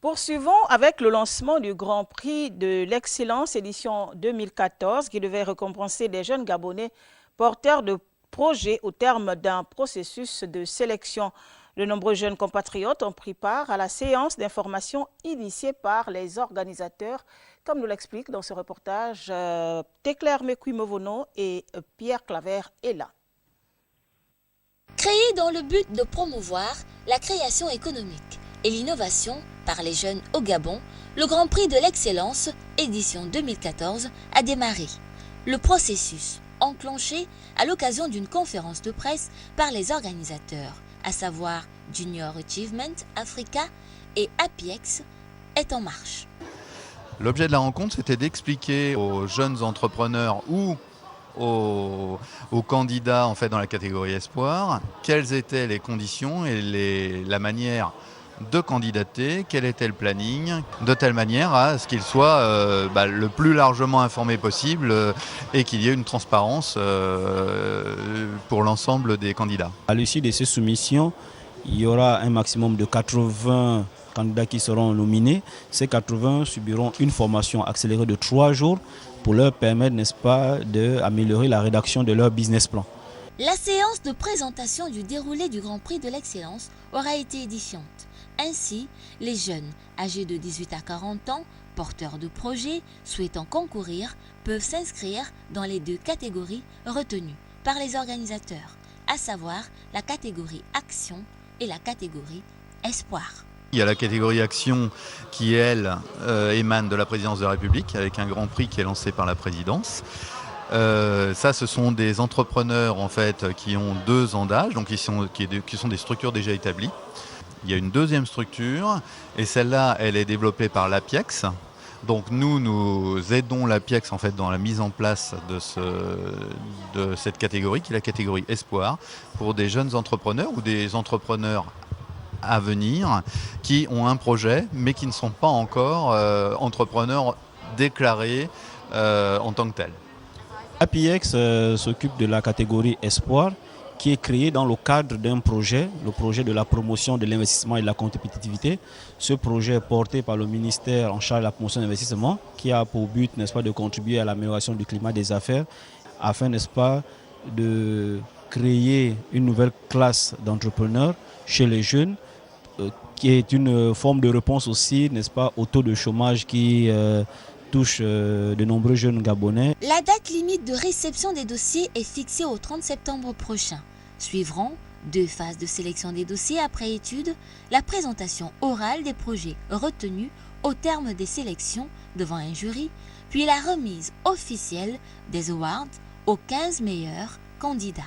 Poursuivons avec le lancement du Grand Prix de l'Excellence édition 2014 qui devait récompenser des jeunes Gabonais porteurs de projets au terme d'un processus de sélection. De nombreux jeunes compatriotes ont pris part à la séance d'information initiée par les organisateurs, comme nous l'explique dans ce reportage Téclair Mekui-Movono et Pierre Claver est là. Créé dans le but de promouvoir la création économique et l'innovation par les jeunes au Gabon, le Grand Prix de l'Excellence, édition 2014, a démarré. Le processus, enclenché à l'occasion d'une conférence de presse par les organisateurs, à savoir Junior Achievement Africa et APIEX, est en marche. L'objet de la rencontre, c'était d'expliquer aux jeunes entrepreneurs ou aux candidats en fait, dans la catégorie Espoir quelles étaient les conditions et la manière de candidater, quel était le planning, de telle manière à ce qu'ils soient le plus largement informés possible et qu'il y ait une transparence pour l'ensemble des candidats. À l'issue de ces soumissions, il y aura un maximum de 80 candidats qui seront nominés. Ces 80 subiront une formation accélérée de 3 jours pour leur permettre, n'est-ce pas, d'améliorer la rédaction de leur business plan. La séance de présentation du déroulé du Grand Prix de l'Excellence aura été édifiante. Ainsi, les jeunes âgés de 18 à 40 ans, porteurs de projets, souhaitant concourir, peuvent s'inscrire dans les 2 catégories retenues par les organisateurs, à savoir la catégorie Action et la catégorie Espoir. Il y a la catégorie Action qui, elle, émane de la présidence de la République avec un grand prix qui est lancé par la présidence. Ça, ce sont des entrepreneurs en fait, qui ont 2 ans d'âge, donc qui sont des structures déjà établies. Il y a une deuxième structure et celle-là, elle est développée par l'APIEX. Donc nous aidons l'APIEX en fait, dans la mise en place de cette catégorie, qui est la catégorie Espoir, pour des jeunes entrepreneurs ou des entrepreneurs à venir qui ont un projet mais qui ne sont pas encore entrepreneurs déclarés en tant que tels. APIEX s'occupe de la catégorie Espoir qui est créée dans le cadre d'un projet, le projet de la promotion de l'investissement et de la compétitivité. Ce projet est porté par le ministère en charge de la promotion de l'investissement qui a pour but, n'est-ce pas, de contribuer à l'amélioration du climat des affaires afin, n'est-ce pas, de créer une nouvelle classe d'entrepreneurs chez les jeunes qui est une forme de réponse aussi, n'est-ce pas, au taux de chômage qui touche de nombreux jeunes Gabonais. La date limite de réception des dossiers est fixée au 30 septembre prochain. Suivront 2 phases de sélection des dossiers après étude, la présentation orale des projets retenus au terme des sélections devant un jury, puis la remise officielle des awards aux 15 meilleurs candidats.